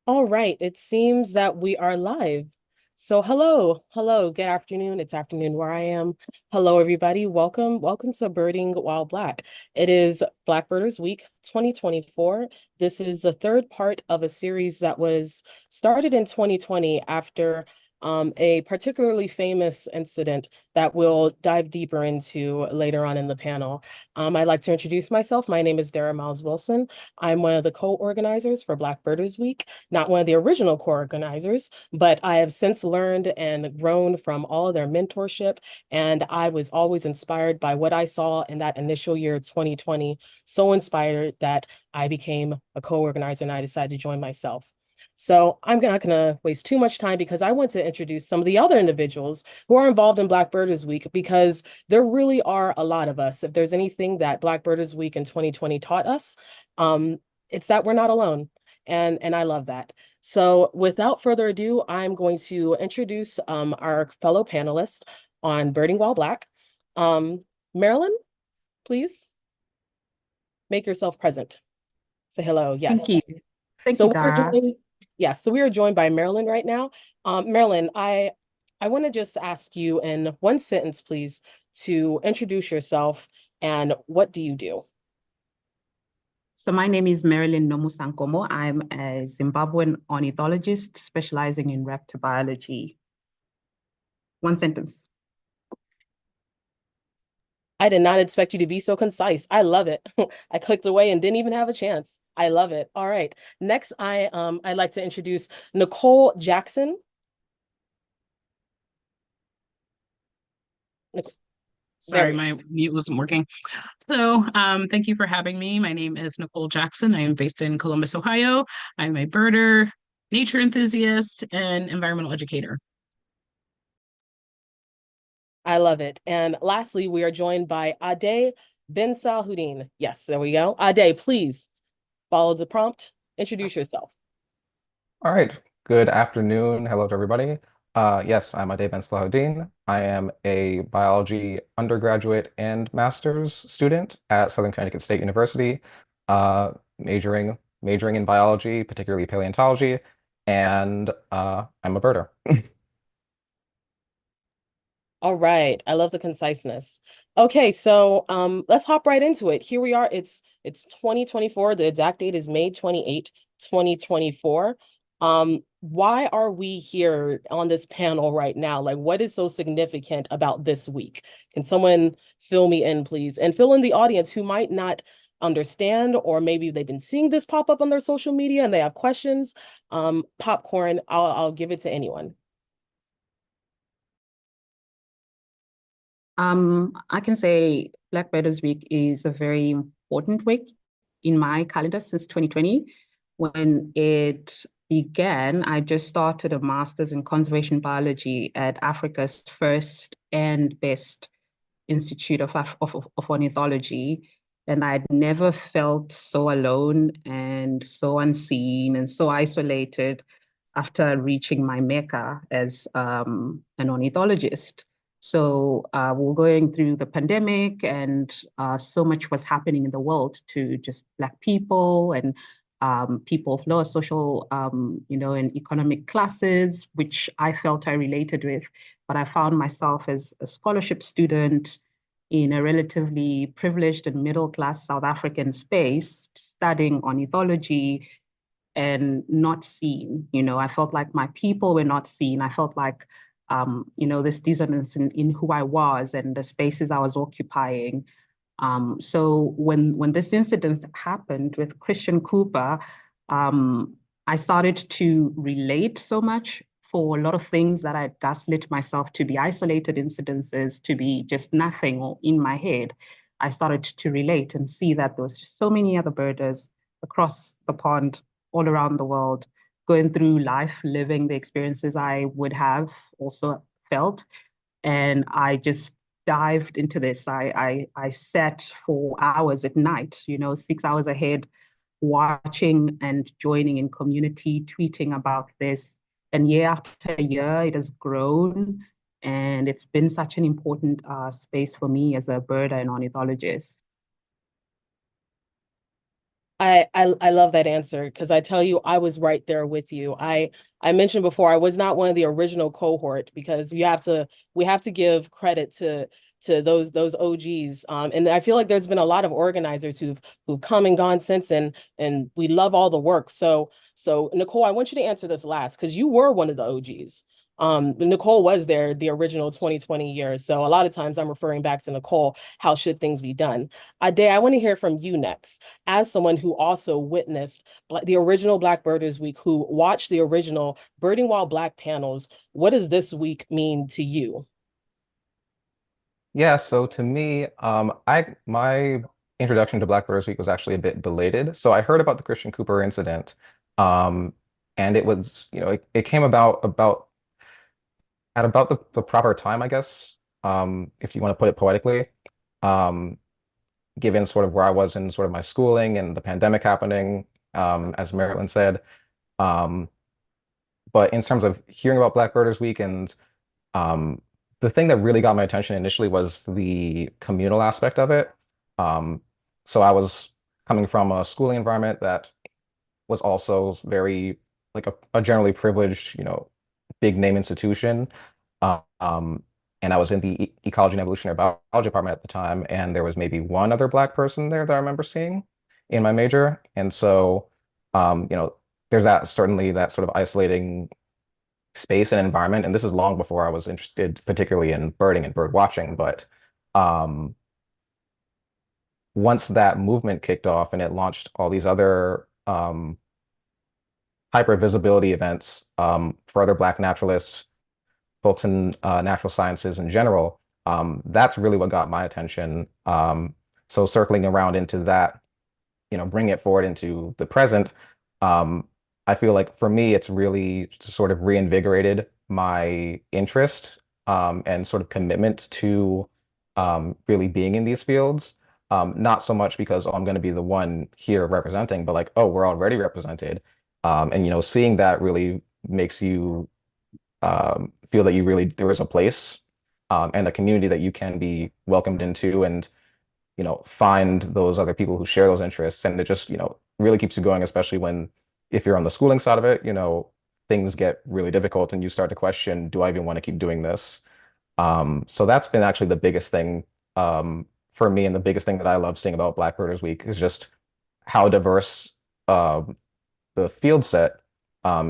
All right, it seems that we are live. So hello, good afternoon. It's afternoon where I am. Hello, everybody. Welcome to Birding While Black. It is Blackbirders Week 2024. This is the third part of a series that was started in 2020 after a particularly famous incident that we'll dive deeper into later on in the panel. I'd like to introduce myself. My name is Dara Miles Wilson. I'm one of the co-organizers for Blackbirders Week, not one of the original co-organizers, but I have since learned and grown from all of their mentorship. And I was always inspired by what I saw in that initial year, 2020, so inspired that I became a co-organizer and I decided to join myself. So I'm not going to waste too much time because I want to introduce some of the other individuals who are involved in Blackbirders Week because there really are a lot of us. If there's anything that Blackbirders Week in 2020 taught us, it's that we're not alone. And I love that. So without further ado, I'm going to introduce our fellow panelists on Birding While Black. Marilyn, please make yourself present. Say hello. Thank Yes. you. Thank you, So we're Dara. joined, yes, so we are joined by Marilyn right now. Marilyn, I want to just ask you in one sentence, please, to introduce yourself and what do you do? So my name is Marilyn Nomusankomo. I'm a Zimbabwean ornithologist specializing in raptor biology. One sentence. I did not expect you to be so concise. I love it. I clicked away and didn't even have a chance. I love it. All right. Next, I'd like to introduce Nicole Jackson. There Sorry, we go. my mute wasn't working. Thank you for having me. My name is Nicole Jackson. I am based in Columbus, Ohio. I'm a birder, nature enthusiast, and environmental educator. I love it. And lastly, we are joined by Ade Ben Salhoudine. Yes, there we go. Ade, please follow the prompt. Introduce yourself. All right. Good afternoon. Hello to everybody. Yes, I'm Ade Ben Salahuddin. I am a biology undergraduate and master's student at Southern Connecticut State University, majoring in biology, particularly paleontology, and I'm a birder. All right. I love the conciseness. Okay, so let's hop right into it. Here we are. It's 2024. The exact date is May 28, 2024. Why are we here on this panel right now? Like, what is so significant about this week? Can someone fill me in, please? And fill in the audience who might not understand, or maybe they've been seeing this pop up on their social media and they have questions. Popcorn, I'll give it to anyone. I can say Black Birders Week is a very important week in my calendar since 2020. When it began, I just started a master's in conservation biology at Africa's first and best institute of ornithology. And I'd never felt so alone and so unseen and so isolated after reaching my Mecca as an ornithologist. So we're going through the pandemic, and so much was happening in the world to just Black people and people of lower social, and economic classes, which I felt I related with. But I found myself as a scholarship student in a relatively privileged and middle-class South African space, studying ornithology and not seen. I felt like my people were not seen. I felt like, this dissonance in who I was and the spaces I was occupying. So when this incident happened with Christian Cooper, I started to relate so much for a lot of things that I gaslit myself to be isolated incidences, to be just nothing or in my head. I started to relate and see that there was just so many other birders across the pond, all around the world, going through life, living the experiences I would have also felt. And I just dived into this. I sat for hours at night, 6 hours ahead, watching and joining in community, tweeting about this. And year after year, it has grown. And it's been such an important space for me as a birder and ornithologist. I love that answer because I tell you, I was right there with you. I mentioned before I was not one of the original cohort because we have to give credit to those OGs. And I feel like there's been a lot of organizers who've come and gone since, and we love all the work. So Nicole, I want you to answer this last because you were one of the OGs. Nicole was there the original 2020 years. So a lot of times I'm referring back to Nicole, how should things be done? Ade, I want to hear from you next as someone who also witnessed the original Black Birders Week, who watched the original Birding While Black panels, what does this week mean to you? Yeah, so to me, I my introduction to Black Birders Week was actually a bit belated. So I heard about the Christian Cooper incident, um, and it was, it came about at about the proper time, I guess, if you want to put it poetically, um, given sort of where I was in sort of my schooling and the pandemic happening, as Marilyn said. Um, but in terms of hearing about Black Birders Week and Um, the thing that really got my attention initially was the communal aspect of it. Um, so I was coming from a schooling environment that was also very like a generally privileged, big name institution. Um, and I was in the ecology and evolutionary biology department at the time, and there was maybe one other Black person there that I remember seeing in my major. And so, there's that certainly that sort of isolating space and environment. And this is long before I was interested particularly in birding and bird watching. But um, once that movement kicked off and it launched all these other hyper visibility events for other Black naturalists, folks in natural sciences in general, that's really what got my attention. So circling around into that, bring it forward into the present, um, I feel like for me, it's really sort of reinvigorated my interest and sort of commitment to really being in these fields. Not so much because, oh, I'm going to be the one here representing, but like, oh, we're already represented. And, seeing that really makes you feel that there is a place and a community that you can be welcomed into and find those other people who share those interests. And it just, really keeps you going, especially when, if you're on the schooling side of it, things get really difficult and you start to question, do I even want to keep doing this? So that's been actually the biggest thing for me, and the biggest thing that I love seeing about Black Birders Week is just how diverse the field set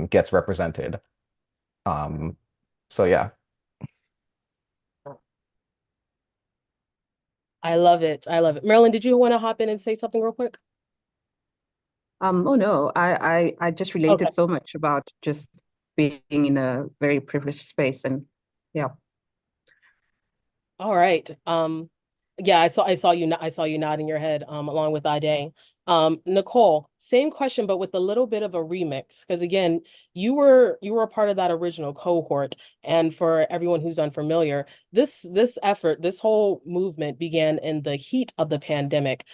gets represented. Um, so yeah. I love it. I love it. Marilyn, did you want to hop in and say something real quick? Oh no, I just Okay. related so much about just being in a very privileged space, and yeah. All right. Yeah, I saw you nodding your head along with Ade. Nicole, same question, but with a little bit of a remix. Because again, you were a part of that original cohort. And for everyone who's unfamiliar, this effort, this whole movement began in the heat of the pandemic.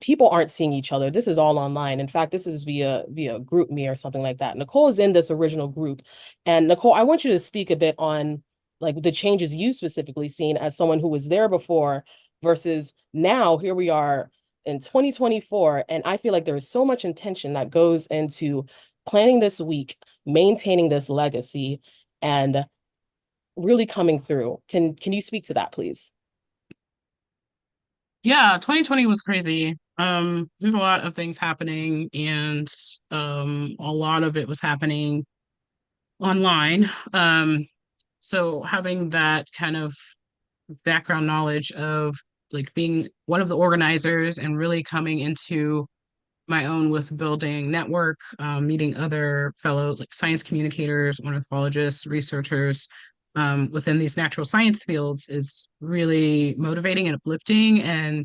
People aren't seeing each other. This is all online. In fact, this is via group me or something like that. Nicole is in this original group. And Nicole, I want you to speak a bit on like the changes you specifically seen as someone who was there before versus now. Here we are in 2024, and I feel like there is so much intention that goes into planning this week, maintaining this legacy, and really coming through. Can you speak to that, please? Yeah, 2020 was crazy. There's a lot of things happening, and a lot of it was happening online. So having that kind of background knowledge of like being one of the organizers and really coming into my own with building network, meeting other fellow like science communicators, ornithologists, researchers within these natural science fields is really motivating and uplifting. And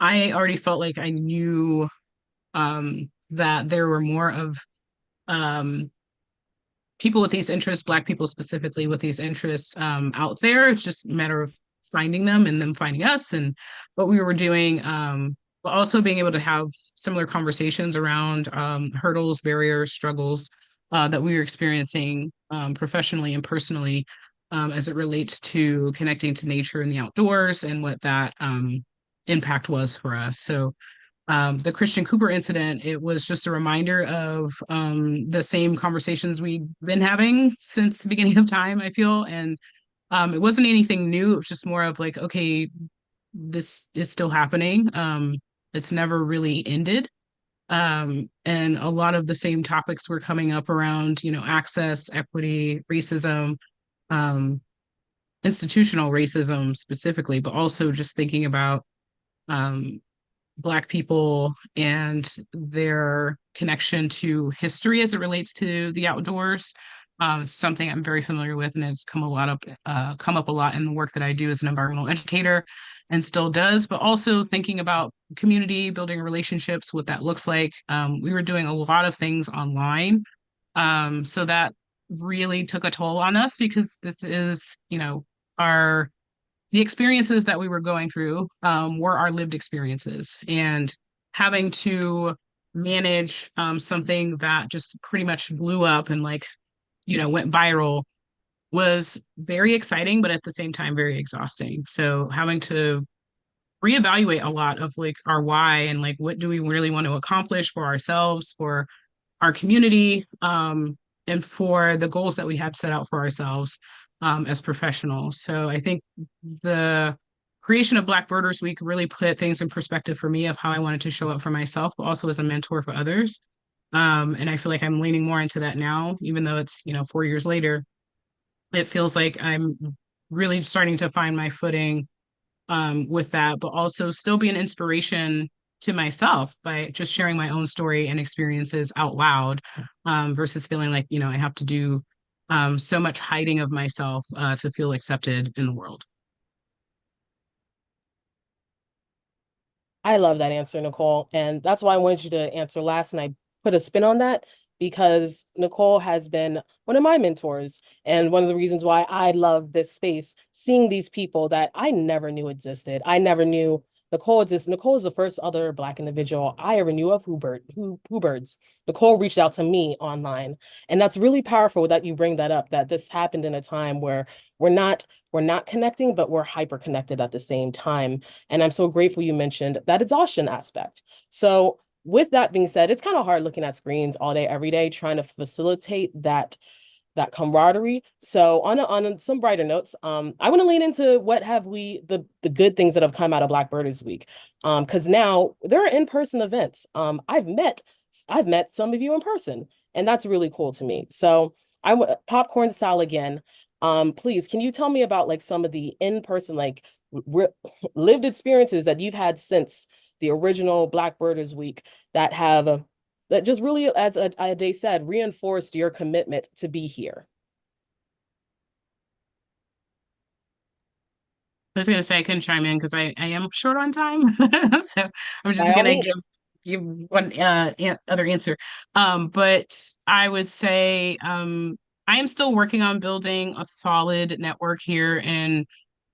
I already felt like I knew that there were more of um, people with these interests, Black people specifically with these interests out there. It's just a matter of finding them and them finding us and what we were doing. But also being able to have similar conversations around hurdles, barriers, struggles that we were experiencing professionally and personally as it relates to connecting to nature and the outdoors and what that impact was for us. So the Christian Cooper incident, it was just a reminder of the same conversations we've been having since the beginning of time, I feel. And it wasn't anything new. It was just more of like, okay, this is still happening. It's never really ended. And a lot of the same topics were coming up around, access, equity, racism, um, institutional racism specifically, but also just thinking about um, Black people and their connection to history as it relates to the outdoors. It's something I'm very familiar with, and it's come up a lot in the work that I do as an environmental educator, and still does. But also thinking about community, building relationships, what that looks like. We were doing a lot of things online, so that really took a toll on us because this is, our the experiences that we were going through were our lived experiences, and having to manage something that just pretty much blew up and like went viral was very exciting, but at the same time very exhausting. So having to reevaluate a lot of like our why and like what do we really want to accomplish for ourselves, for our community, and for the goals that we have set out for ourselves as professionals. So I think the creation of Black Birders Week really put things in perspective for me of how I wanted to show up for myself, but also as a mentor for others. And I feel like I'm leaning more into that now, even though it's, 4 years later. It feels like I'm really starting to find my footing with that, but also still be an inspiration to myself by just sharing my own story and experiences out loud versus feeling like, I have to do so much hiding of myself to feel accepted in the world. I love that answer, Nicole. And that's why I wanted you to answer last, and I put a spin on that because Nicole has been one of my mentors. And one of the reasons why I love this space, seeing these people that I never knew existed. I never knew Nicole existed. Nicole is the first other Black individual I ever knew of who birds. Nicole reached out to me online. And that's really powerful that you bring that up, that this happened in a time where we're not we're not connecting, but we're hyper connected at the same time. And I'm so grateful you mentioned that exhaustion aspect. So with that being said, it's kind of hard looking at screens all day, every day, trying to facilitate that camaraderie. So on some brighter notes, I want to lean into what have we the good things that have come out of Black Birders Week. Because now there are in-person events. I've met some of you in person, and that's really cool to me. So popcorn style again. Please, can you tell me about like some of the in-person like re lived experiences that you've had since the original Black Birders Week that have that just really, as Ade said, reinforced your commitment to be here? I was gonna say I couldn't chime in because I am short on time. So I'm By just all gonna means. give one other answer. But I would say I am still working on building a solid network here in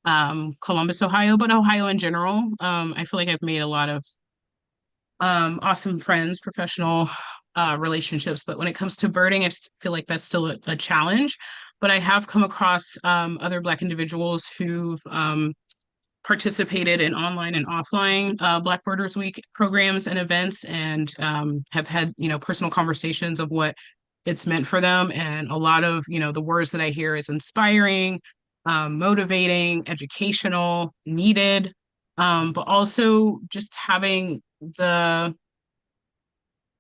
Columbus, Ohio, but Ohio in general. I feel like I've made a lot of awesome friends, professional relationships. But when it comes to birding, I just feel like that's still a challenge. But I have come across other Black individuals who've participated in online and offline Black Birders Week programs and events, and have had, personal conversations of what it's meant for them. And a lot of, the words that I hear is inspiring, motivating, educational, needed, but also just having the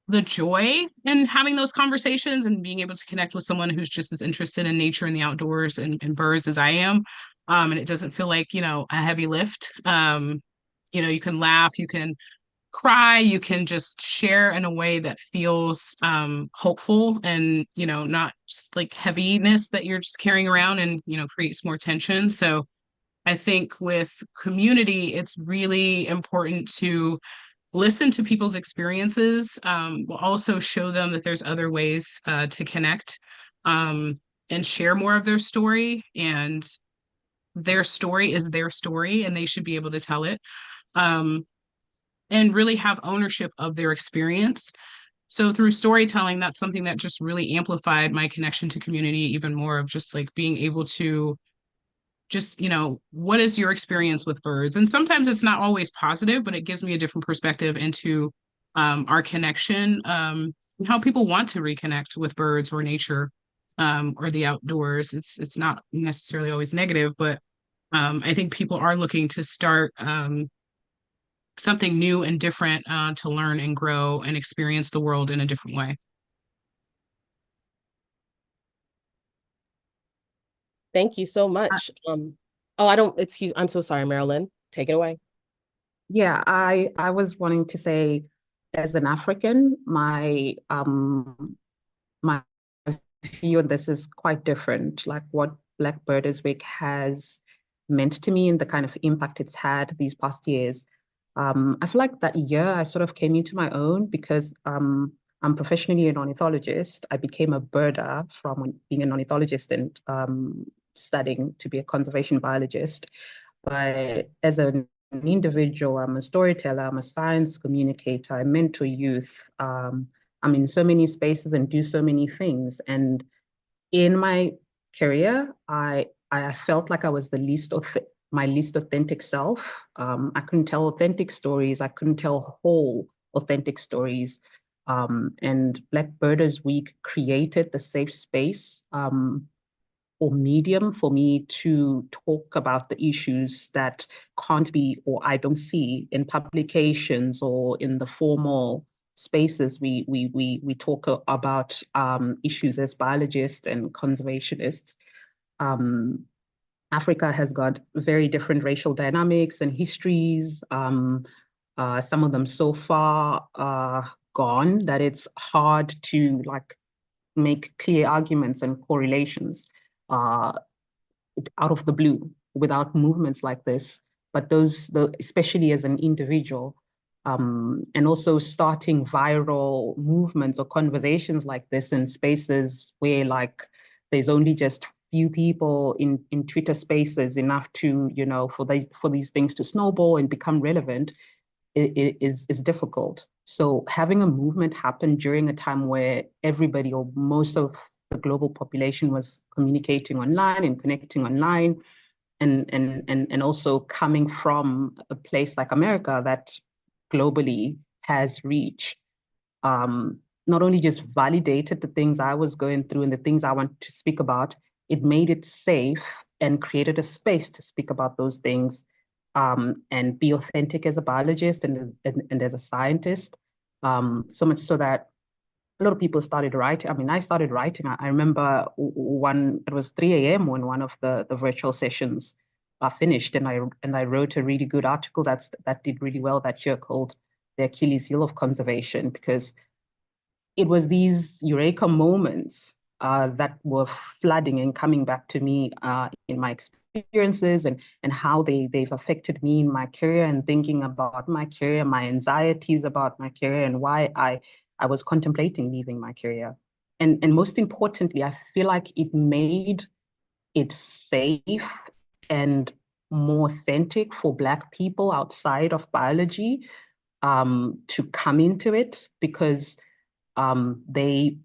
the joy in having those conversations and being able to connect with someone who's just as interested in nature and the outdoors and birds as I am. And it doesn't feel like, a heavy lift. You can laugh, you can cry, you can just share in a way that feels hopeful and, not just like heaviness that you're just carrying around and, creates more tension. So I think with community, it's really important to listen to people's experiences, but also show them that there's other ways to connect and share more of their story. And their story is their story, and they should be able to tell it and really have ownership of their experience. So through storytelling, that's something that just really amplified my connection to community even more of just like being able to just, what is your experience with birds? And sometimes it's not always positive, but it gives me a different perspective into our connection, and how people want to reconnect with birds or nature, or the outdoors. It's not necessarily always negative, but I think people are looking to start something new and different, to learn and grow and experience the world in a different way. Thank you so much. Oh, I don't, I'm so sorry, Marilyn. Take it away. Yeah, I was wanting to say, as an African, my view on this is quite different. Like what Black Birders Week has meant to me and the kind of impact it's had these past years. I feel like that year I sort of came into my own because I'm professionally an ornithologist. I became a birder from being an ornithologist and studying to be a conservation biologist. But as an individual, I'm a storyteller, I'm a science communicator, I mentor youth. I'm in so many spaces and do so many things. And in my career, I felt like I was my least authentic self. I couldn't tell authentic stories. I couldn't tell whole authentic stories. And Black Birders Week created the safe space or medium for me to talk about the issues that can't be, or I don't see in publications or in the formal spaces we talk about issues as biologists and conservationists. Um, Africa has got very different racial dynamics and histories. Some of them so far gone that it's hard to like make clear arguments and correlations uh, out of the blue without movements like this. But especially as an individual, and also starting viral movements or conversations like this in spaces where like there's only just few people in Twitter spaces enough to, for these things to snowball and become relevant is difficult. So having a movement happen during a time where everybody or most of the global population was communicating online and connecting online, and also coming from a place like America that globally has reach, not only just validated the things I was going through and the things I want to speak about, it made it safe and created a space to speak about those things, and be authentic as a biologist and as a scientist. So much so that a lot of people started writing. I mean, I started writing. I remember it was 3 a.m. when one of the virtual sessions finished, and I wrote a really good article that did really well that year called The Achilles Heel of Conservation, because it was these eureka moments that were flooding and coming back to me in my experiences and how they've affected me in my career and thinking about my career, my anxieties about my career, and why I was contemplating leaving my career. And most importantly, I feel like it made it safe and more authentic for Black people outside of biology to come into it, because the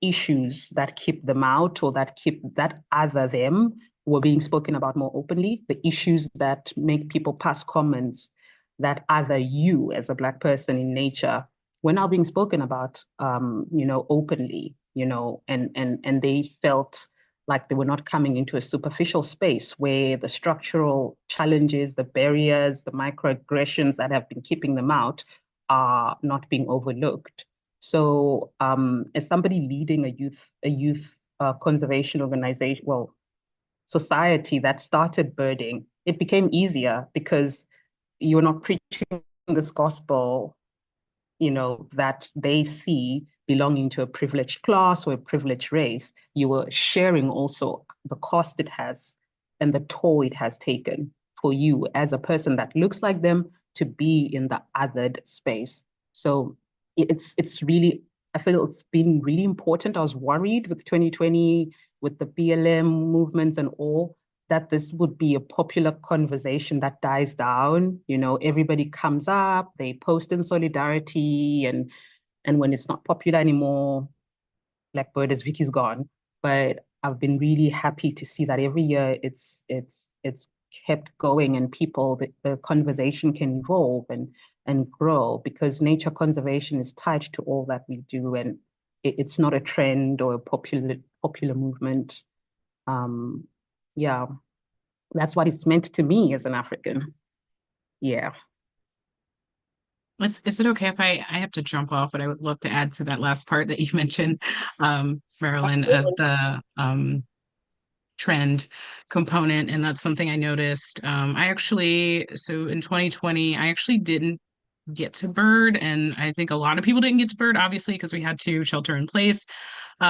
issues that keep them out or that other them were being spoken about more openly. The issues that make people pass comments that other you as a Black person in nature were now being spoken about, openly, and they felt like they were not coming into a superficial space where the structural challenges, the barriers, the microaggressions that have been keeping them out are not being overlooked. So, as somebody leading a youth conservation organization, well, society that started birding, it became easier because you're not preaching this gospel, that they see belonging to a privileged class or a privileged race. You were sharing also the cost it has and the toll it has taken for you as a person that looks like them to be in the othered space. So it's really, I feel it's been really important. I was worried with 2020, with the BLM movements and all, that this would be a popular conversation that dies down. Everybody comes up, they post in solidarity, and when it's not popular anymore, Black Birders Week is gone. But I've been really happy to see that every year it's kept going, and the conversation can evolve and grow, because nature conservation is tied to all that we do, and it's not a trend or a popular movement. Yeah, that's what it's meant to me as an African. Yeah. Is it okay if I have to jump off, but I would love to add to that last part that you mentioned, Marilyn, of the trend component. And that's something I noticed. So in 2020, I actually didn't get to bird. And I think a lot of people didn't get to bird, obviously, because we had to shelter in place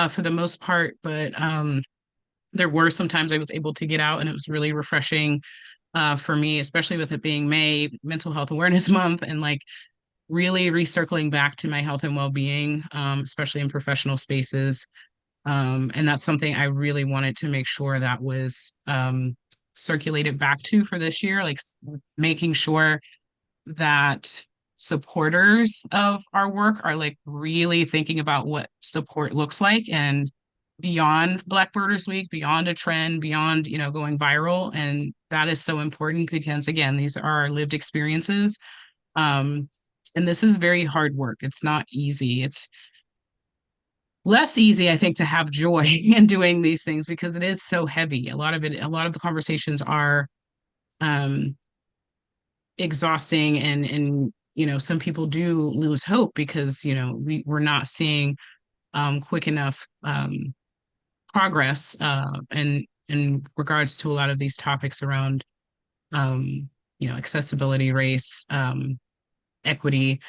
for the most part. But there were some times I was able to get out, and it was really refreshing for me, especially with it being May, Mental Health Awareness Month, and like really recircling back to my health and well-being, especially in professional spaces. And that's something I really wanted to make sure that was circulated back to for this year, like making sure that supporters of our work are like really thinking about what support looks like, and beyond Black Birders Week, beyond a trend, beyond, going viral. And that is so important because, again, these are our lived experiences. Um, and this is very hard work. It's not easy. It's less easy, I think, to have joy in doing these things because it is so heavy. A lot of the conversations are um, exhausting, and some people do lose hope because we're not seeing quick enough progress in regards to a lot of these topics around accessibility, race, equity.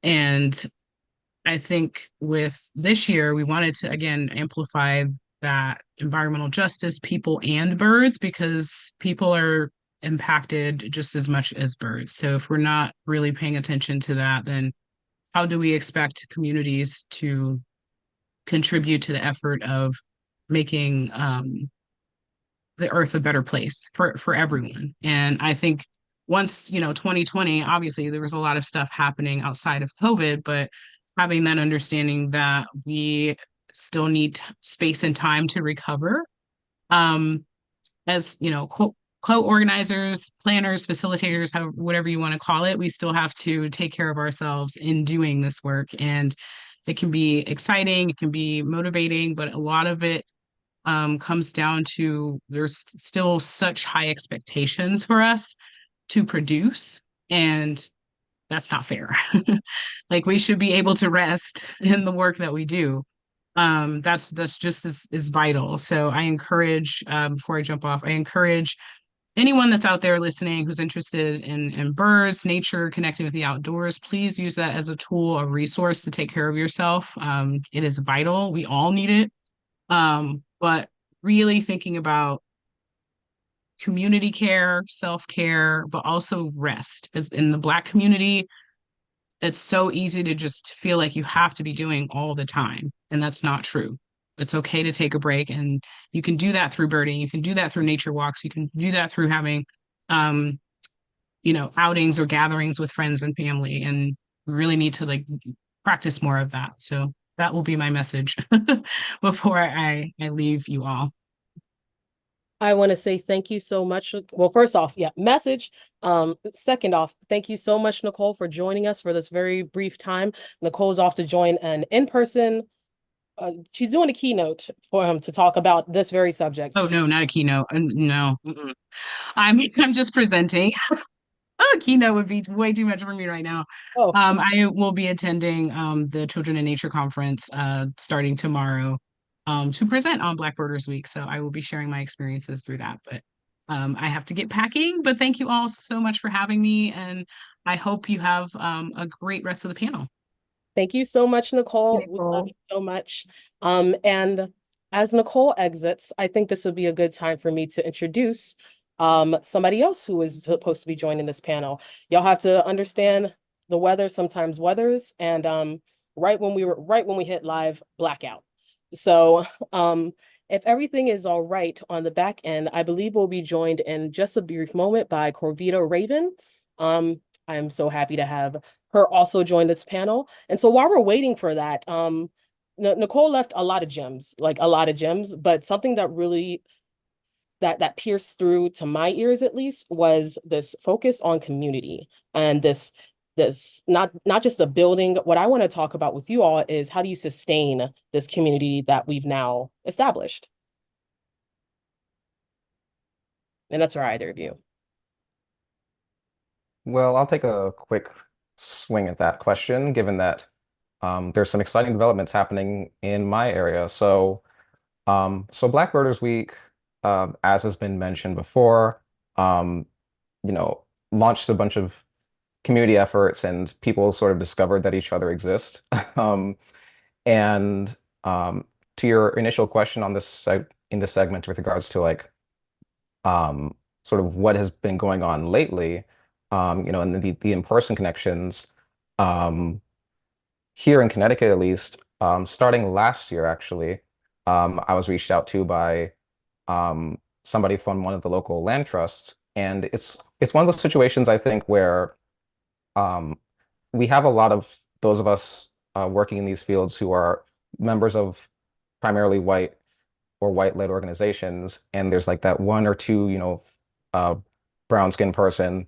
And I think with this year, we wanted to, again, amplify that environmental justice, people and birds, because people are impacted just as much as birds. So if we're not really paying attention to that, then how do we expect communities to contribute to the effort of making the earth a better place for everyone? And I think once 2020, obviously there was a lot of stuff happening outside of COVID, but having that understanding that we still need space and time to recover, as co-organizers, planners, facilitators, whatever you want to call it, we still have to take care of ourselves in doing this work. And it can be exciting, it can be motivating, but a lot of it comes down to there's still such high expectations for us to produce, and that's not fair. Like, we should be able to rest in the work that we do. That's just as vital. So I encourage, before I jump off, I encourage anyone that's out there listening who's interested in birds, nature, connecting with the outdoors, please use that as a tool, a resource to take care of yourself. It is vital. We all need it. But really thinking about community care, self-care, but also rest. Because in the Black community, it's so easy to just feel like you have to be doing all the time. And that's not true. It's okay to take a break. And you can do that through birding. You can do that through nature walks. You can do that through having, outings or gatherings with friends and family. And we really need to like practice more of that. So that will be my message before I leave you all. I want to say thank you so much. Well, first off, yeah, message. Second off, thank you so much, Nicole, for joining us for this very brief time. Nicole's off to join an in-person. She's doing a keynote for him to talk about this very subject. Oh no, not a keynote. No, I'm just presenting. A keynote would be way too much for me right now. Oh, I will be attending the Children in Nature conference starting tomorrow to present on Black Birders Week. So I will be sharing my experiences through that. But I have to get packing. But thank you all so much for having me, and I hope you have a great rest of the panel. thank you so much, Nicole. We love you so much. And as Nicole exits, I think this would be a good time for me to introduce somebody else who is supposed to be joining this panel. Y'all have to understand the weather sometimes weathers, and right when we hit live, blackout. So if everything is all right on the back end, I believe we'll be joined in just a brief moment by Corvita Raven. I'm so happy to have her also join this panel. And so while we're waiting for that, Nicole left a lot of gems, like a lot of gems, but something that really that pierced through to my ears at least was this focus on community and this not just a building. What I want to talk about with you all is how do you sustain this community that we've now established? And that's for either of you. Well, I'll take a quick swing at that question, given that there's some exciting developments happening in my area. So Black Birders Week, as has been mentioned before, um, you know, launched a bunch of community efforts, and people sort of discovered that each other exist. Um, and to your initial question on this in this segment with regards to like um, sort of what has been going on lately, and the in-person connections. Um, Here in Connecticut, at least, starting last year, actually, I was reached out to by somebody from one of the local land trusts, and it's one of those situations I think where um, we have a lot of those of us working in these fields who are members of primarily white or white-led organizations, and there's like that one or two, uh, brown-skinned person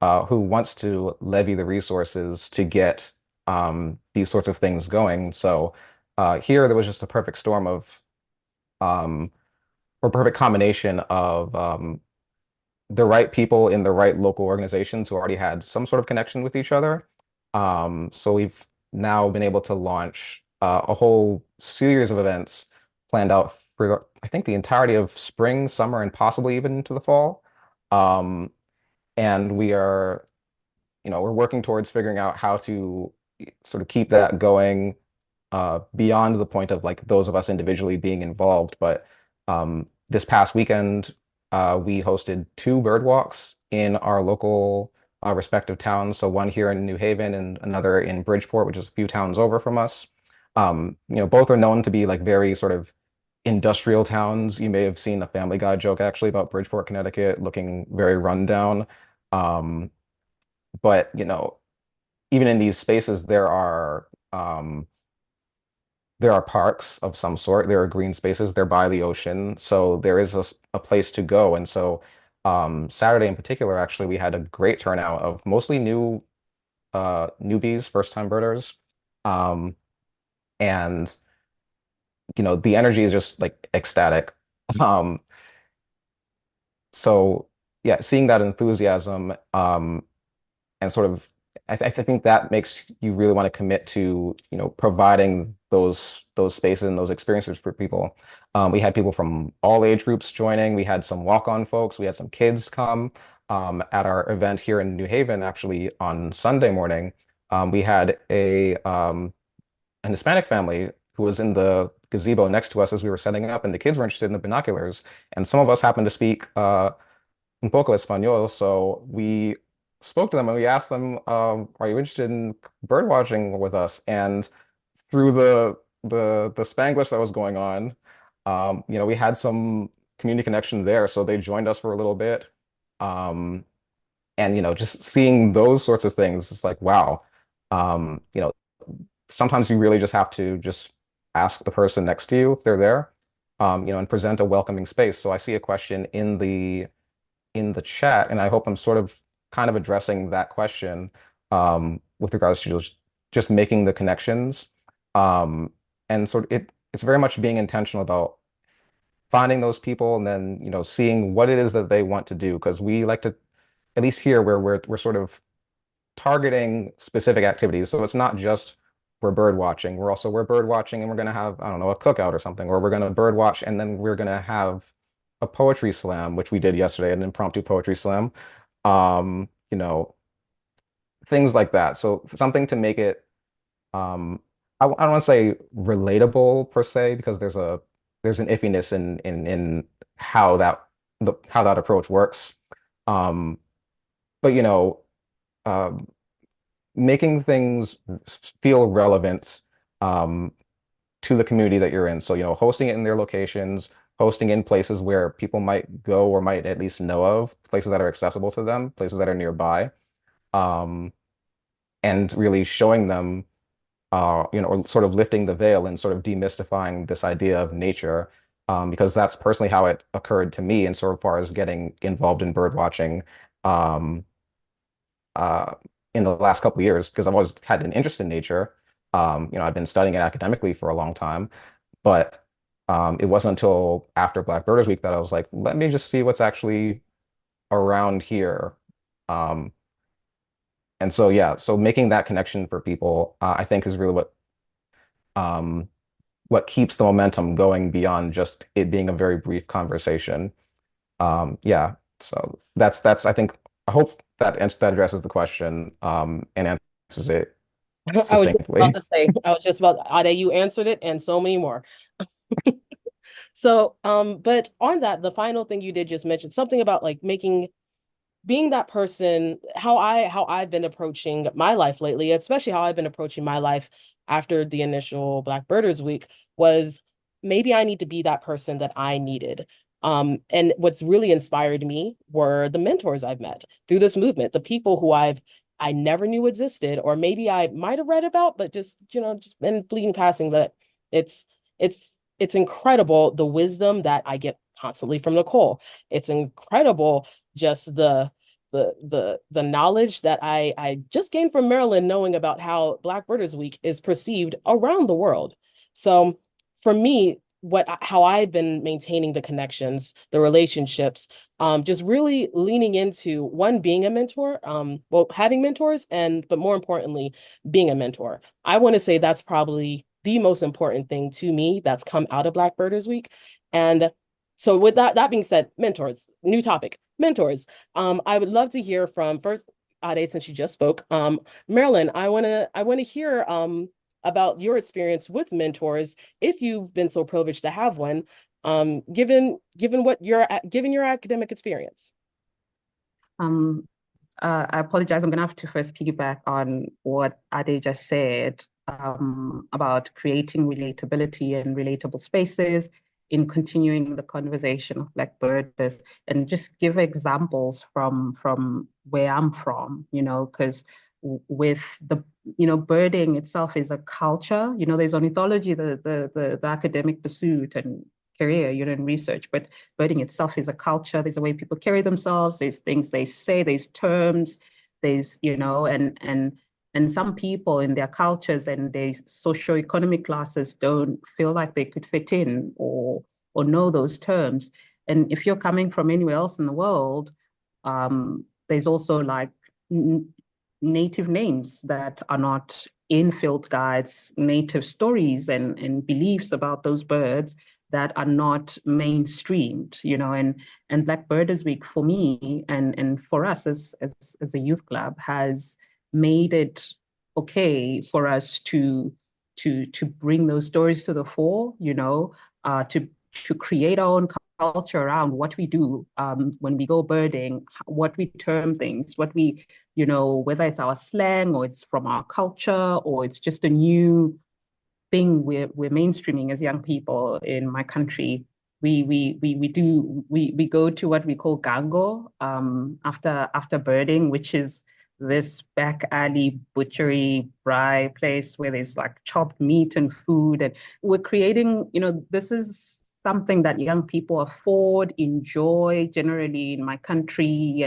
who wants to levy the resources to get these sorts of things going. So here there was just a perfect storm of um, or perfect combination of the right people in the right local organizations who already had some sort of connection with each other. So we've now been able to launch a whole series of events planned out for, I think, the entirety of spring, summer, and possibly even into the fall. Um, and we're working towards figuring out how to sort of keep that going beyond the point of like those of us individually being involved. But this past weekend, we hosted two bird walks in our local respective towns. So one here in New Haven and another in Bridgeport, which is a few towns over from us. Both are known to be like very sort of industrial towns. You may have seen a Family Guy joke actually about Bridgeport, Connecticut, looking very rundown. Um, but even in these spaces, there are parks of some sort. There are green spaces. They're by the ocean, so there is a place to go. And so, Saturday in particular, actually, we had a great turnout of mostly newbies, first-time birders, um, and the energy is just like ecstatic. Um, so yeah, seeing that enthusiasm, and sort of I think that makes you really want to commit to providing those spaces and those experiences for people. We had people from all age groups joining. We had some walk-on folks. We had some kids come at our event here in New Haven. Actually, on Sunday morning, we had an Hispanic family who was in the gazebo next to us as we were setting up, and the kids were interested in the binoculars. And some of us happened to speak un poco español, so we spoke to them and we asked them, "Are you interested in bird watching with us?" And through the Spanglish that was going on, we had some community connection there, so they joined us for a little bit. Um, and just seeing those sorts of things, it's like, wow. Sometimes you really just have to just ask the person next to you if they're there, and present a welcoming space. So I see a question in the chat, and I hope I'm sort of kind of addressing that question with regards to just making the connections. And sort of it's very much being intentional about finding those people and then, seeing what it is that they want to do. Because we like to, at least here where we're sort of targeting specific activities. So it's not just we're bird watching. We're bird watching and we're gonna have, I don't know, a cookout or something, or we're gonna bird watch and then we're gonna have a poetry slam, which we did yesterday, an impromptu poetry slam. Um, you know, things like that. So something to make it I don't want to say relatable per se, because there's an iffiness in how that approach works. Um, but um, making things feel relevant um, to the community that you're in. So, hosting it in their locations, hosting in places where people might go or might at least know of, places that are accessible to them, places that are nearby, um, and really showing them or sort of lifting the veil and sort of demystifying this idea of nature, because that's personally how it occurred to me insofar as getting involved in bird watching um, uh, in the last couple of years, because I've always had an interest in nature. I've been studying it academically for a long time, but it wasn't until after Black Birders Week that I was like, let me just see what's actually around here. Um, and so, yeah, so making that connection for people, I think is really um, what keeps the momentum going beyond just it being a very brief conversation. Yeah, so that's I think I hope that addresses the question and answers it I was just about succinctly. to say, I was just about, Ade, you answered it and so many more. So, but on that, the final thing you did just mention something about like being that person, how I've been approaching my life lately, especially how I've been approaching my life after the initial Black Birders Week was maybe I need to be that person that I needed. And what's really inspired me were the mentors I've met through this movement, the people who I never knew existed, or maybe I might have read about, but just, just in fleeting passing, but it's incredible the wisdom that I get constantly from Nicole. It's incredible just the knowledge that I just gained from Maryland, knowing about how Black Birders Week is perceived around the world. So for me, how I've been maintaining the connections, the relationships, just really leaning into one, being a mentor, well, having mentors, and but more importantly, being a mentor. I want to say that's probably the most important thing to me that's come out of Black Birders Week. And so with that being said, mentors, new topic, mentors. I would love to hear from first Ade, since you just spoke. Marilyn, I wanna hear about your experience with mentors, if you've been so privileged to have one, given your academic experience. Um, I apologize. I'm going to have to first piggyback on what Ade just said about creating relatability and relatable spaces in continuing the conversation of Black birders, and just give examples from where I'm from, because with birding itself is a culture. There's ornithology, the academic pursuit and career, in research, but birding itself is a culture. There's a way people carry themselves. There's things they say. There's terms. There's and some people in their cultures and their socioeconomic classes don't feel like they could fit in or know those terms. And if you're coming from anywhere else in the world, there's also like native names that are not in field guides, native stories and beliefs about those birds that are not mainstreamed, and Black Birders Week for me and for us as a youth club has made it okay for us to bring those stories to the fore, to create our own culture around what we do when we go birding, what we term things, what we, whether it's our slang or it's from our culture or it's just a new thing we're mainstreaming as young people in my country. We go to what we call gango after birding, which is this back alley butchery braai place where there's like chopped meat and food, and we're creating, this is something that young people afford, enjoy generally in my country,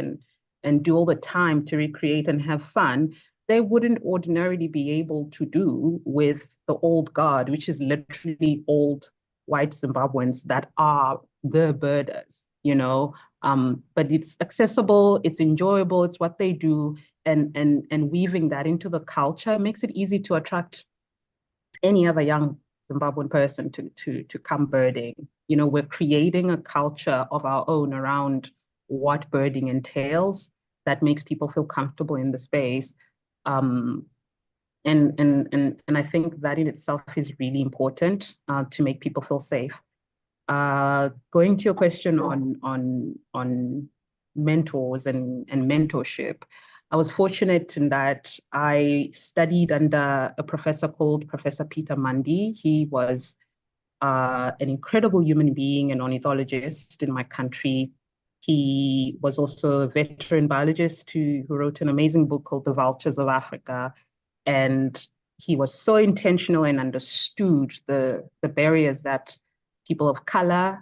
and do all the time to recreate and have fun. They wouldn't ordinarily be able to do with the old guard, which is literally old white Zimbabweans that are the birders, but it's accessible, it's enjoyable, it's what they do, and weaving that into the culture makes it easy to attract any other young Zimbabwean person to come birding. We're creating a culture of our own around what birding entails that makes people feel comfortable in the space. Um, and I think that in itself is really important to make people feel safe. Going to your question on mentors and mentorship, I was fortunate in that I studied under a professor called Professor Peter Mandi. He was an incredible human being, an ornithologist in my country. He was also a veteran biologist who wrote an amazing book called The Vultures of Africa. And he was so intentional and understood the barriers that people of color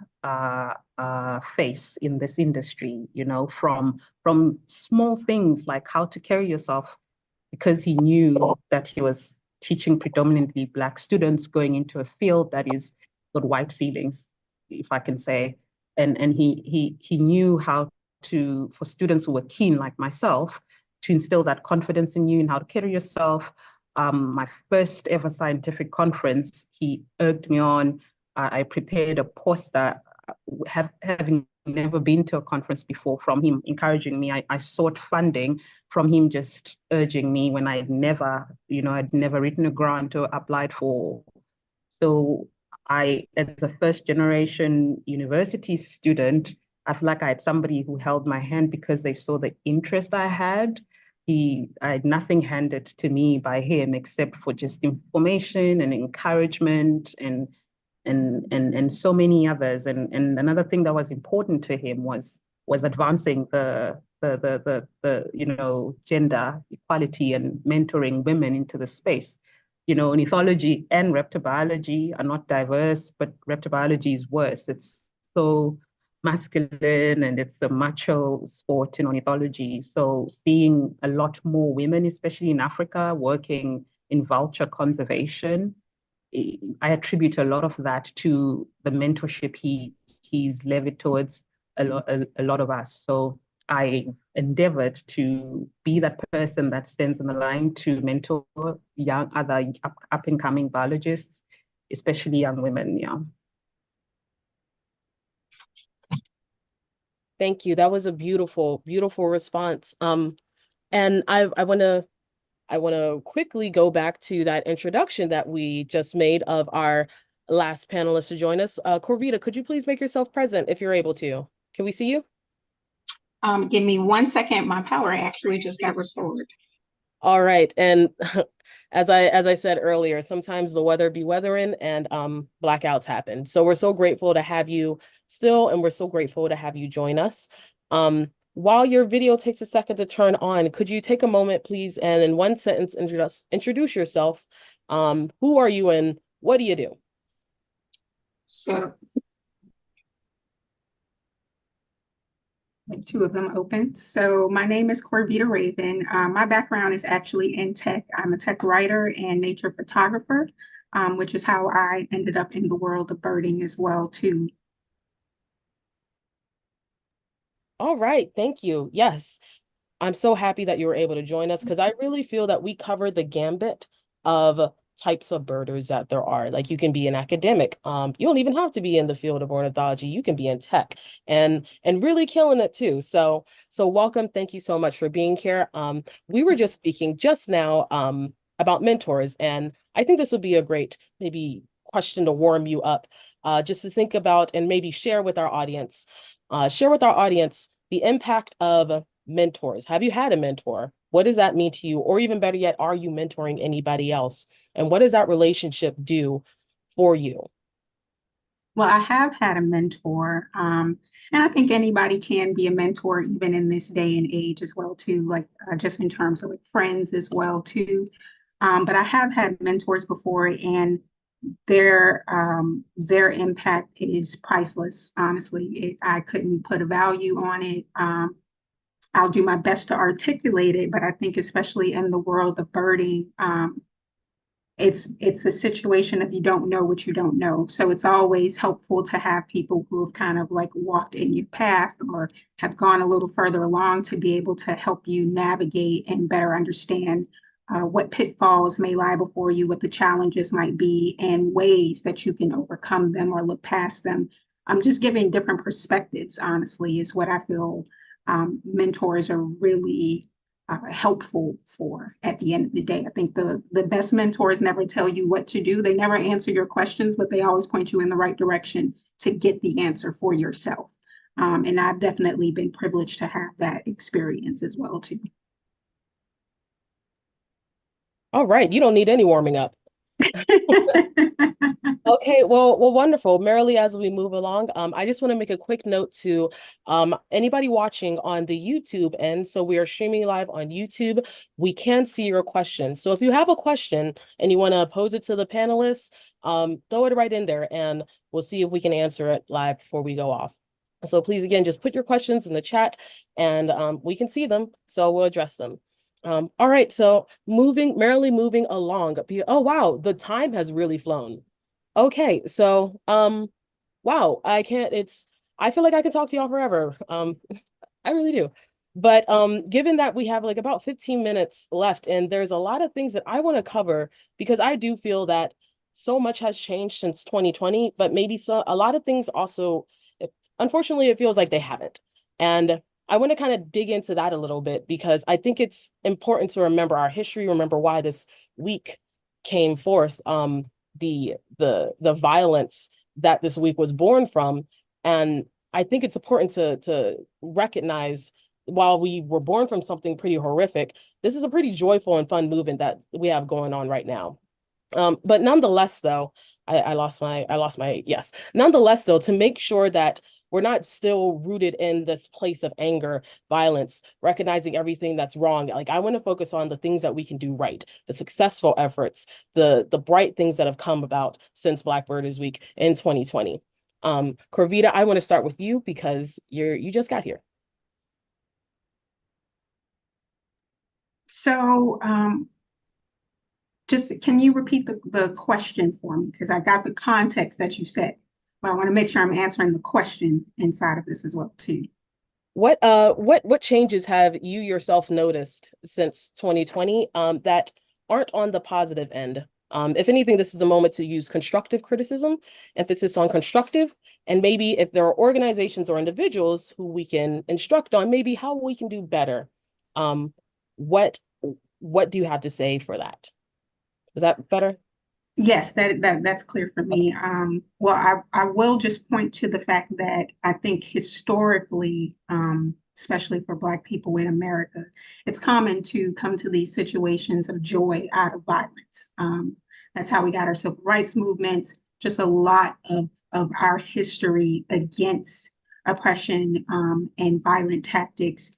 face in this industry, from small things like how to carry yourself, because he knew that he was teaching predominantly Black students going into a field that is got white ceilings, if I can say. And he knew how to, for students who were keen like myself, to instill that confidence in you and how to carry yourself. My first ever scientific conference, he urged me on. I prepared a poster, having never been to a conference before, from him encouraging me. I sought funding from him, just urging me when I'd never written a grant or applied for. So as a first generation university student, I feel like I had somebody who held my hand because they saw the interest I had. I had nothing handed to me by him except for just information and encouragement and so many others. And another thing that was important to him was advancing the gender equality and mentoring women into the space. Ornithology and reptobiology are not diverse, but reptobiology is worse. It's so masculine and it's a macho sport in ornithology. So seeing a lot more women, especially in Africa, working in vulture conservation, I attribute a lot of that to the mentorship he's levied towards a lot of us. So I endeavored to be that person that stands in the line to mentor other up and coming biologists, especially young women. Yeah. Thank you. That was a beautiful, beautiful response. And I want to quickly go back to that introduction that we just made of our last panelist to join us. Corvita, could you please make yourself present if you're able to? Can we see you? Give me 1 second. My power actually just got restored. All right. And as I said earlier, sometimes the weather be weathering and blackouts happen. So we're so grateful to have you still, and we're so grateful to have you join us. While your video takes a second to turn on, could you take a moment, please, and in one sentence introduce yourself? Who are you and what do you do? So, two of them open. So my name is Corvita Raven. My background is actually in tech. I'm a tech writer and nature photographer, which is how I ended up in the world of birding as well, too. All right, thank you. Yes, I'm so happy that you were able to join us because I really feel that we covered the gambit of types of birders that there are. Like you can be an academic. You don't even have to be in the field of ornithology. You can be in tech and really killing it too. So welcome. Thank you so much for being here. We were just speaking just now about mentors, and I think this would be a great maybe question to warm you up, just to think about and maybe share with our audience. Share with our audience the impact of mentors. Have you had a mentor? What does that mean to you? Or even better yet, are you mentoring anybody else? And what does that relationship do for you? Well, I have had a mentor, and I think anybody can be a mentor even in this day and age as well too, like just in terms of like friends as well too. But I have had mentors before, and their impact is priceless. Honestly, I couldn't put a value on it. I'll do my best to articulate it, but I think especially in the world of birding, it's a situation of you don't know what you don't know. So it's always helpful to have people who have kind of like walked in your path or have gone a little further along to be able to help you navigate and better understand what pitfalls may lie before you, what the challenges might be, and ways that you can overcome them or look past them. I'm just giving different perspectives, honestly, is what I feel mentors are really helpful for at the end of the day. I think the best mentors never tell you what to do. They never answer your questions, but they always point you in the right direction to get the answer for yourself. And I've definitely been privileged to have that experience as well, too. All right, you don't need any warming up. Okay, well, wonderful. Merrily, as we move along, I just want to make a quick note to anybody watching on the YouTube end. So we are streaming live on YouTube. We can see your questions. So if you have a question and you want to pose it to the panelists, throw it right in there, and we'll see if we can answer it live before we go off. So please, again, just put your questions in the chat, and we can see them, so we'll address them. All right, so merrily moving along. Oh wow, the time has really flown. Okay, so wow, I feel like I could talk to y'all forever. I really do. But given that we have like about 15 minutes left and there's a lot of things that I want to cover because I do feel that so much has changed since 2020, but maybe a lot of things also unfortunately it feels like they haven't. And I want to kind of dig into that a little bit because I think it's important to remember our history, remember why this week came forth. The violence that this week was born from. And I think it's important to recognize while we were born from something pretty horrific, this is a pretty joyful and fun movement that we have going on right now. But nonetheless, though, I lost my yes. Nonetheless, though, to make sure that we're not still rooted in this place of anger, violence, recognizing everything that's wrong. Like I want to focus on the things that we can do right, the successful efforts, the bright things that have come about since Black Birders Week in 2020. Corvita, I want to start with you because you just got here. So just can you repeat the question for me? Because I got the context that you said, but I want to make sure I'm answering the question inside of this as well too. What changes have you yourself noticed since 2020 that aren't on the positive end? If anything, this is the moment to use constructive criticism, emphasis on constructive, and maybe if there are organizations or individuals who we can instruct on maybe how we can do better. Um, what what do you have to say for that? Is that better? Yes, that's clear for me. Well, I will just point to the fact that I think historically, especially for Black people in America, it's common to come to these situations of joy out of violence. That's how we got our civil rights movements, just a lot of our history against oppression and violent tactics.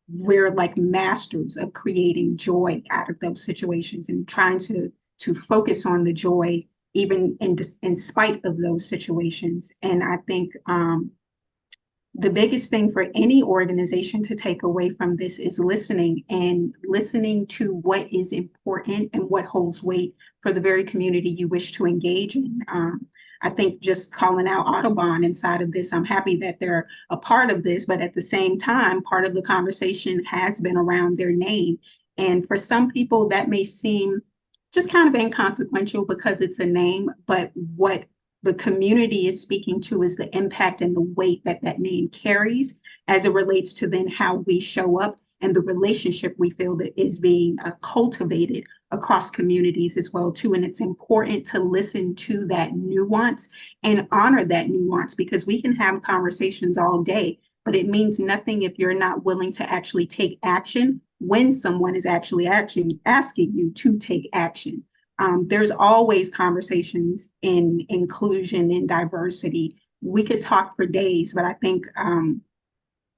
We're like masters of creating joy out of those situations and trying to focus on the joy even in spite of those situations. And I think the biggest thing for any organization to take away from this is listening and listening to what is important and what holds weight for the very community you wish to engage in. I think just calling out Audubon inside of this, I'm happy that they're a part of this, but at the same time, part of the conversation has been around their name. And for some people, that may seem just kind of inconsequential because it's a name, but what the community is speaking to is the impact and the weight that that name carries as it relates to then how we show up and the relationship we feel that is being cultivated across communities as well too. And it's important to listen to that nuance and honor that nuance because we can have conversations all day, but it means nothing if you're not willing to actually take action when someone is actually asking you to take action. There's always conversations in inclusion and diversity. We could talk for days, but I think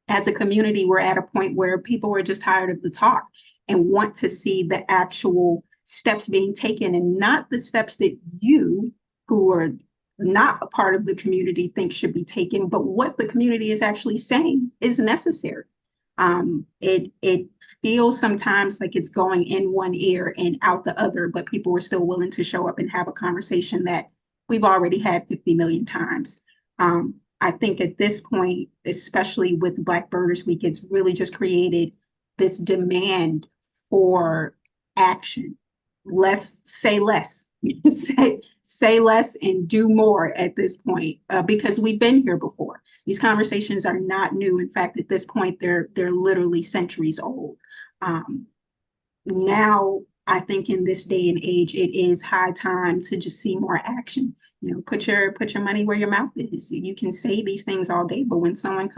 as a community, we're at a point where people are just tired of the talk and want to see the actual steps being taken and not the steps that you, who are not a part of the community, think should be taken, but what the community is actually saying is necessary. It feels sometimes like it's going in one ear and out the other, but people are still willing to show up and have a conversation that we've already had 50 million times. I think at this point, especially with Black Birders Week, it's really just created this demand for action. Say less, say less and do more at this point because we've been here before. These conversations are not new. In fact, at this point, they're literally centuries old. Now, I think in this day and age, it is high time to just see more action. You know, put your money where your mouth is. You can say these things all day, but when someone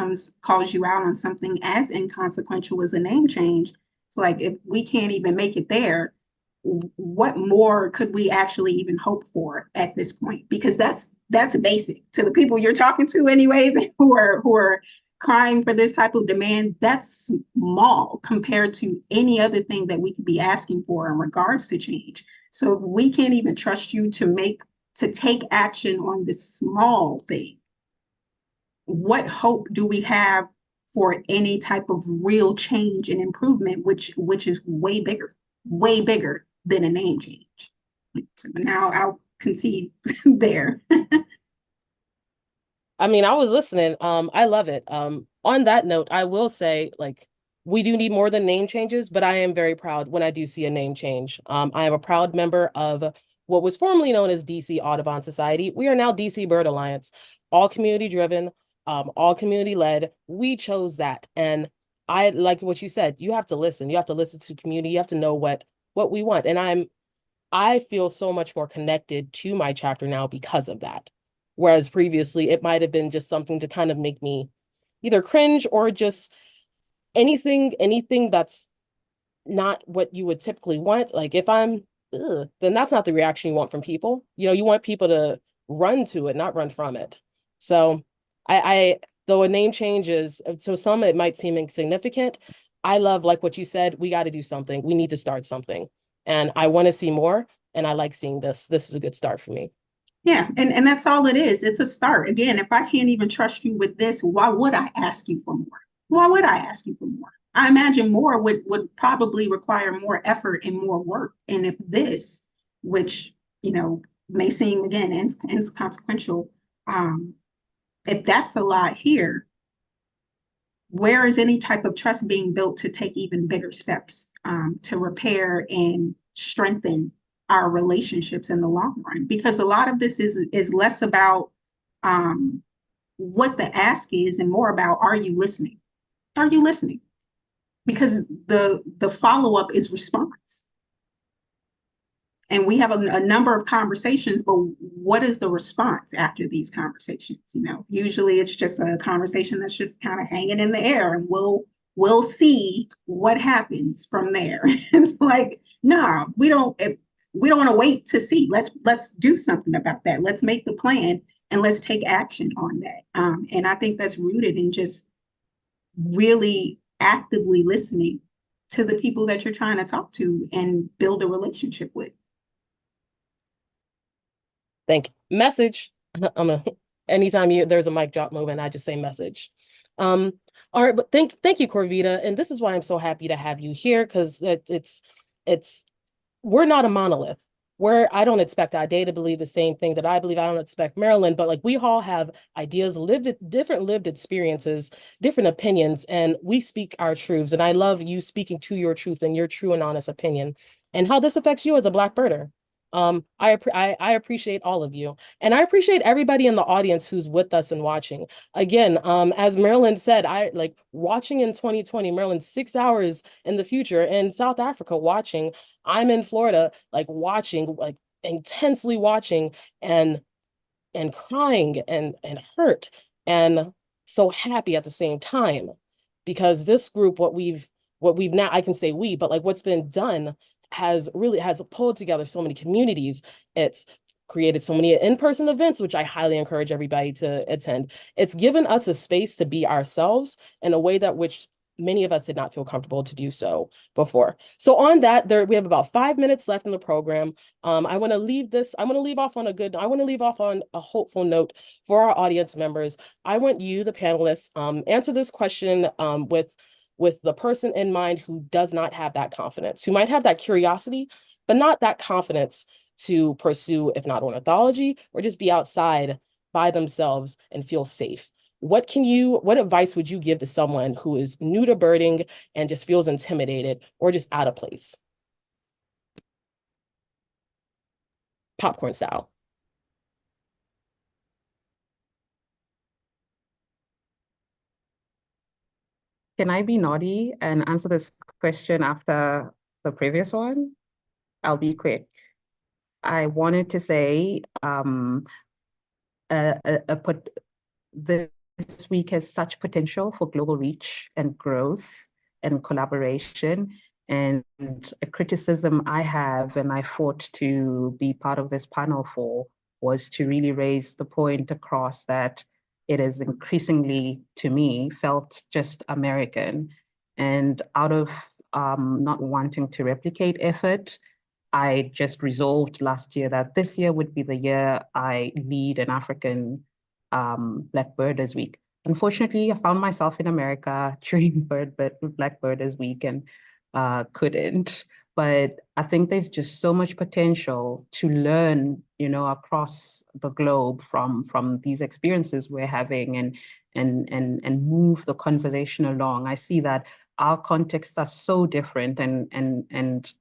calls you out on something as inconsequential as a name change, it's like if we can't even make it there, what more could we actually even hope for at this point? Because that's basic to the people you're talking to anyways, who are crying for this type of demand. That's small compared to any other thing that we could be asking for in regards to change. So if we can't even trust you to take action on this small thing, what hope do we have for any type of real change and improvement, which is way bigger than a name change? So now I'll concede there. I mean, I was listening. I love it. On that note, I will say, like, we do need more than name changes, but I am very proud when I do see a name change. I am a proud member of what was formerly known as DC Audubon Society. We are now DC Bird Alliance, all community driven, all community led. We chose that. And I like what you said. You have to listen. You have to listen to community. You have to know what we want. And I feel so much more connected to my chapter now because of that. Whereas previously, it might have been just something to kind of make me either cringe or just anything that's not what you would typically want. Like if I'm, ugh, then that's not the reaction you want from people. You know, you want people to run to it, not run from it. So though a name change is, so some it might seem insignificant. I love, like what you said, we got to do something. We need to start something. And I want to see more. And I like seeing this. This is a good start for me. Yeah, and that's all it is. It's a start. Again, if I can't even trust you with this, why would I ask you for more? Why would I ask you for more? I imagine more would probably require more effort and more work. And if this, which may seem again inconsequential, if that's a lot here, where is any type of trust being built to take even bigger steps to repair and strengthen our relationships in the long run? Because a lot of this is less about what the ask is and more about, are you listening? Are you listening? Because the follow-up is response. And we have a number of conversations, but what is the response after these conversations? Usually it's just a conversation that's just kind of hanging in the air, and we'll see what happens from there. It's like, no, we don't want to wait to see. Let's do something about that. Let's make the plan and let's take action on that. And I think that's rooted in just really actively listening to the people that you're trying to talk to and build a relationship with. Thank you. Message. Anytime there's a mic drop moment, I just say message. All right, but thank you, Corvita. And this is why I'm so happy to have you here, because it's we're not a monolith. I don't expect Ade to believe the same thing that I believe. I don't expect Marilyn, but like we all have ideas, different lived experiences, different opinions, and we speak our truths. And I love you speaking to your truth and your true and honest opinion, and how this affects you as a Black birder. I appreciate all of you, and I appreciate everybody in the audience who's with us and watching. Again, as Marilyn said, I like watching in 2020, Marilyn 6 hours in the future in South Africa watching. I'm in Florida, like watching, like intensely watching and crying and hurt and so happy at the same time, because this group, what we've now, I can say we, but like what's been done has pulled together so many communities. It's created so many in-person events, which I highly encourage everybody to attend. It's given us a space to be ourselves in a way that which many of us did not feel comfortable to do so before. So on that, we have about 5 minutes left in the program. I want to leave off on a hopeful note for our audience members. I want you, the panelists, answer this question with the person in mind who does not have that confidence, who might have that curiosity, but not that confidence to pursue, if not ornithology, or just be outside by themselves and feel safe. What advice would you give to someone who is new to birding and just feels intimidated or just out of place? Popcorn style. Can I be naughty and answer this question after the previous one? I'll be quick. I wanted to say this week has such potential for global reach and growth and collaboration. And a criticism I have, and I fought to be part of this panel for, was to really raise the point across that it is increasingly, to me, felt just American. And out of not wanting to replicate effort, I just resolved last year that this year would be the year I lead an African Black Birders Week. Unfortunately, I found myself in America during Black Birders Week and couldn't. But I think there's just so much potential to learn, across the globe from these experiences we're having and move the conversation along. I see that our contexts are so different, and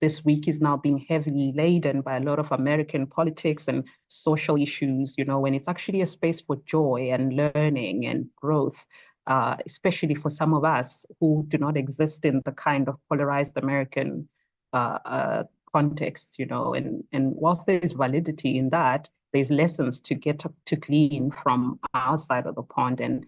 this week is now being heavily laden by a lot of American politics and social issues, when it's actually a space for joy and learning and growth, especially for some of us who do not exist in the kind of polarized American context, and whilst there's validity in that, there's lessons to get to glean from our side of the pond, and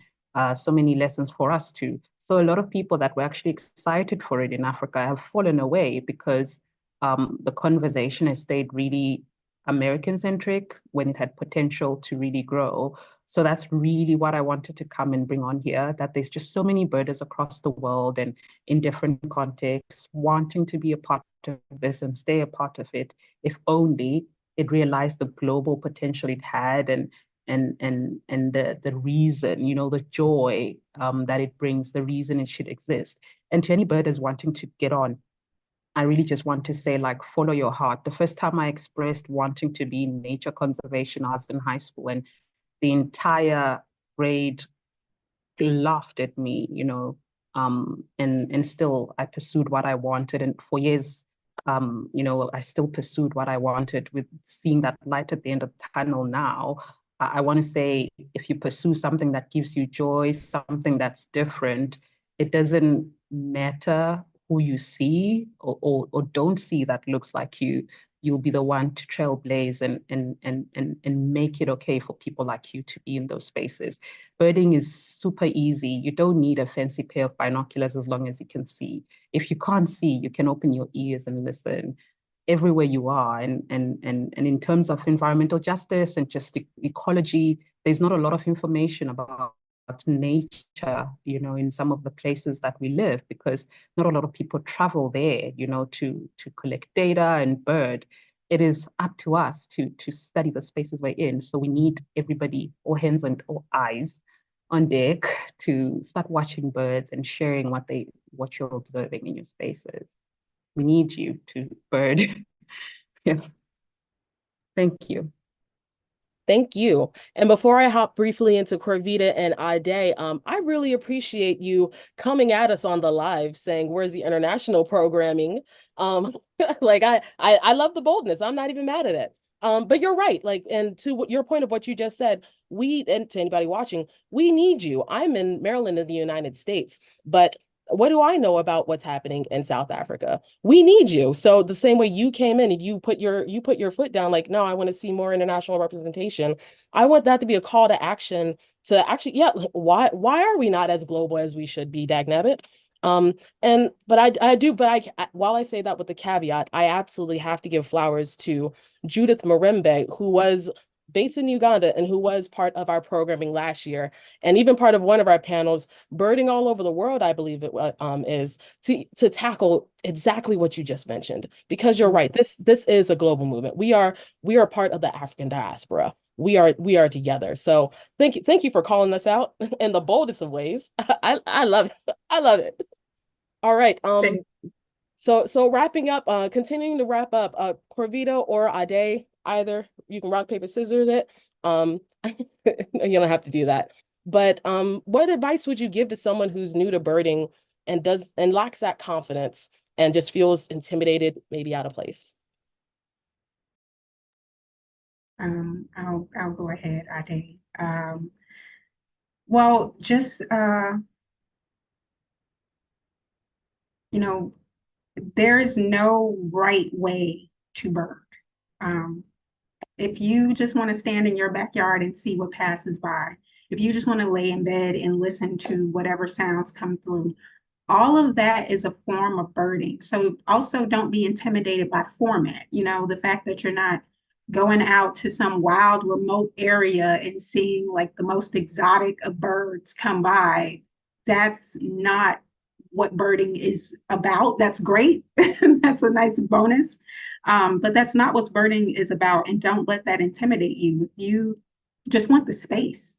so many lessons for us too. So a lot of people that were actually excited for it in Africa have fallen away because the conversation has stayed really American-centric when it had potential to really grow. So that's really what I wanted to come and bring on here, that there's just so many birders across the world and in different contexts wanting to be a part of this and stay a part of it, if only it realized the global potential it had and the reason, the joy that it brings, the reason it should exist. And to any birders wanting to get on, I really just want to say, like, follow your heart. The first time I expressed wanting to be in nature conservation, I was in high school, and the entire grade laughed at me, and still I pursued what I wanted. And for years, I still pursued what I wanted with seeing that light at the end of the tunnel now. I want to say, if you pursue something that gives you joy, something that's different, it doesn't matter who you see or don't see that looks like you. You'll be the one to trailblaze and make it okay for people like you to be in those spaces. Birding is super easy. You don't need a fancy pair of binoculars as long as you can see. If you can't see, you can open your ears and listen everywhere you are. And in terms of environmental justice and just ecology, there's not a lot of information about nature, in some of the places that we live, because not a lot of people travel there, to collect data and bird. It is up to us to study the spaces we're in. So we need everybody, all hands and all eyes on deck, to start watching birds and sharing what you're observing in your spaces. We need you to bird. Yeah. Thank you. Thank you. And before I hop briefly into Corvita and Ade, I really appreciate you coming at us on the live saying, where's the international programming? Like I love the boldness. I'm not even mad at it. But you're right. Like, and to your point of what you just said, and to anybody watching, we need you. I'm in Maryland in the United States, but what do I know about what's happening in South Africa? We need you. So the same way you came in and you put your foot down, like, no, I want to see more international representation. I want that to be a call to action to actually, yeah, like, why are we not as global as we should be, dagnabbit? But while I say that with the caveat, I absolutely have to give flowers to Judith Marembe, who was based in Uganda and who was part of our programming last year, and even part of one of our panels, Birding All Over the World, I believe it is, to tackle exactly what you just mentioned. Because you're right, this is a global movement. We are part of the African diaspora. We are together. So thank you for calling us out in the boldest of ways. I love it. I love it. All right. So wrapping up, continuing to wrap up, Corvito or Ade, either you can rock, paper, scissors it. You don't have to do that. But what advice would you give to someone who's new to birding and lacks that confidence and just feels intimidated, maybe out of place? I'll go ahead, Ade. Well, just there is no right way to bird. If you just want to stand in your backyard and see what passes by, if you just want to lay in bed and listen to whatever sounds come through, all of that is a form of birding. So also don't be intimidated by format. You know, the fact that you're not going out to some wild remote area and seeing like the most exotic of birds come by. That's not what birding is about. That's great. That's a nice bonus. But that's not what birding is about. And don't let that intimidate you. You just want the space,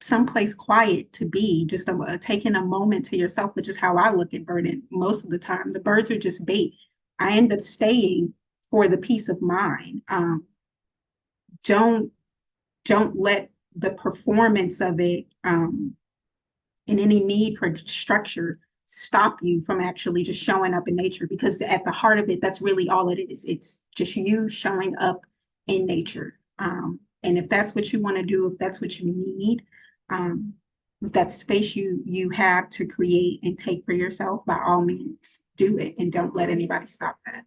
someplace quiet to be, just taking a moment to yourself, which is how I look at birding most of the time. The birds are just bait. I end up staying for the peace of mind. Don't don't let the performance of it and any need for structure stop you from actually just showing up in nature, because at the heart of it, that's really all it is. It's just you showing up in nature. And if that's what you want to do, if that's what you need, if that space you have to create and take for yourself, by all means, do it, and don't let anybody stop that.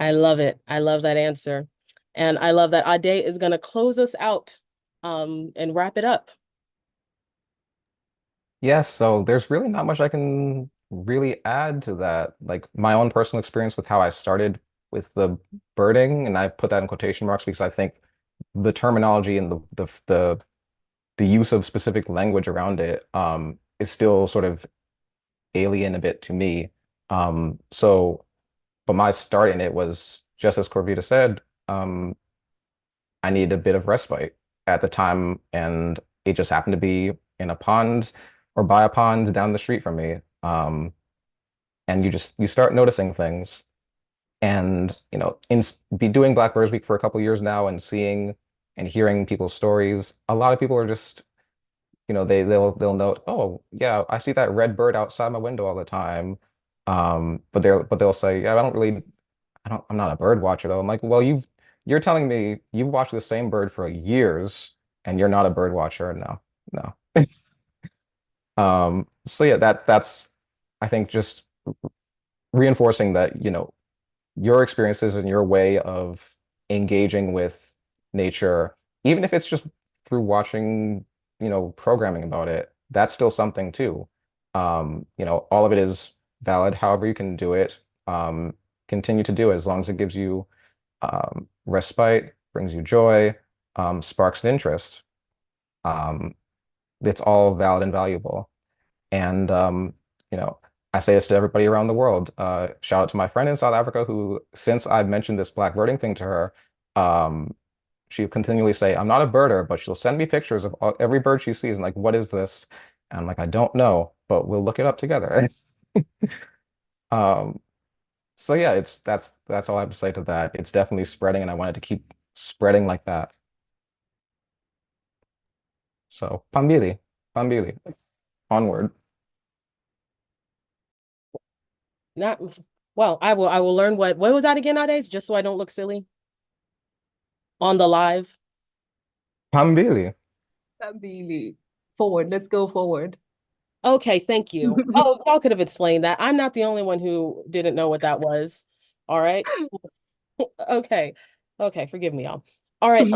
I love it. I love that answer. And I love that Ade is going to close us out and wrap it up. Yes, so there's really not much I can really add to that. Like my own personal experience with how I started with the birding, and I put that in quotation marks because I think the terminology and the use of specific language around it is still sort of alien a bit to me. So, but my start in it was just as Corvita said, I needed a bit of respite at the time, and it just happened to be in a pond or by a pond down the street from me. And you start noticing things, and in be doing Black Birds Week for a couple years now, and seeing and hearing people's stories. A lot of people are just they'll note, oh yeah, I see that red bird outside my window all the time. But they'll say, yeah, I'm not a bird watcher though. I'm like, well, you're telling me you've watched the same bird for years and you're not a bird watcher? No, no. So yeah, that's I think just reinforcing that, your experiences and your way of engaging with nature, even if it's just through watching, programming about it, that's still something too. All of it is valid, however you can do it. Continue to do it as long as it gives you respite, brings you joy, sparks an interest. Um, it's all valid and valuable. And you know, I say this to everybody around the world. Shout out to my friend in South Africa who, since I've mentioned this black birding thing to her, um, she'll continually say, I'm not a birder, but she'll send me pictures of every bird she sees and like, what is this? And I'm like, I don't know, but we'll look it up together. Um, so yeah, that's all I have to say to that. It's definitely spreading, and I wanted to keep spreading like that. So Pambili, Pambili, onward. Not well, I will learn what was that again nowadays, just so I don't look silly on the live. Pambili. Really forward. Let's go forward. Okay, thank you. Oh, y'all could have explained that. I'm not the only one who didn't know what that was. All right. Okay. Okay, forgive me, y'all. All right.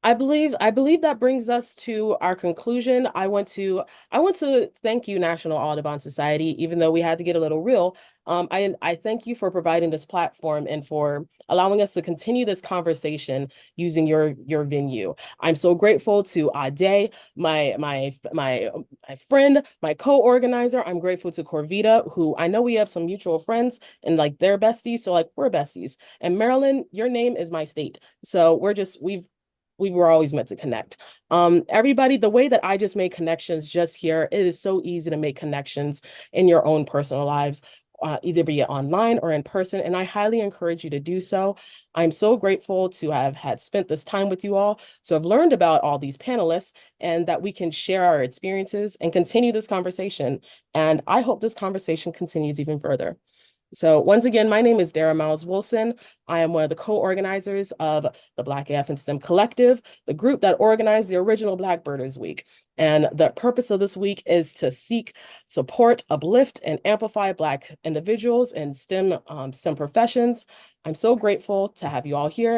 I believe that brings us to our conclusion. I want to thank you, National Audubon Society, even though we had to get a little real. I thank you for providing this platform and for allowing us to continue this conversation using your venue. I'm so grateful to Ade, my friend, my co-organizer. I'm grateful to Corvita, who I know we have some mutual friends and like they're besties, so like we're besties. And Maryland, your name is my state. So we were always meant to connect. Everybody, the way that I just made connections just here, it is so easy to make connections in your own personal lives, either be it online or in person. And I highly encourage you to do so. I'm so grateful to have had spent this time with you all, to have learned about all these panelists, and that we can share our experiences and continue this conversation. And I hope this conversation continues even further. So once again, my name is Dara Miles Wilson. I am one of the co-organizers of the Black AF and STEM Collective, the group that organized the original Black Birders Week. And the purpose of this week is to seek, support, uplift, and amplify Black individuals in STEM professions. I'm so grateful to have you all here.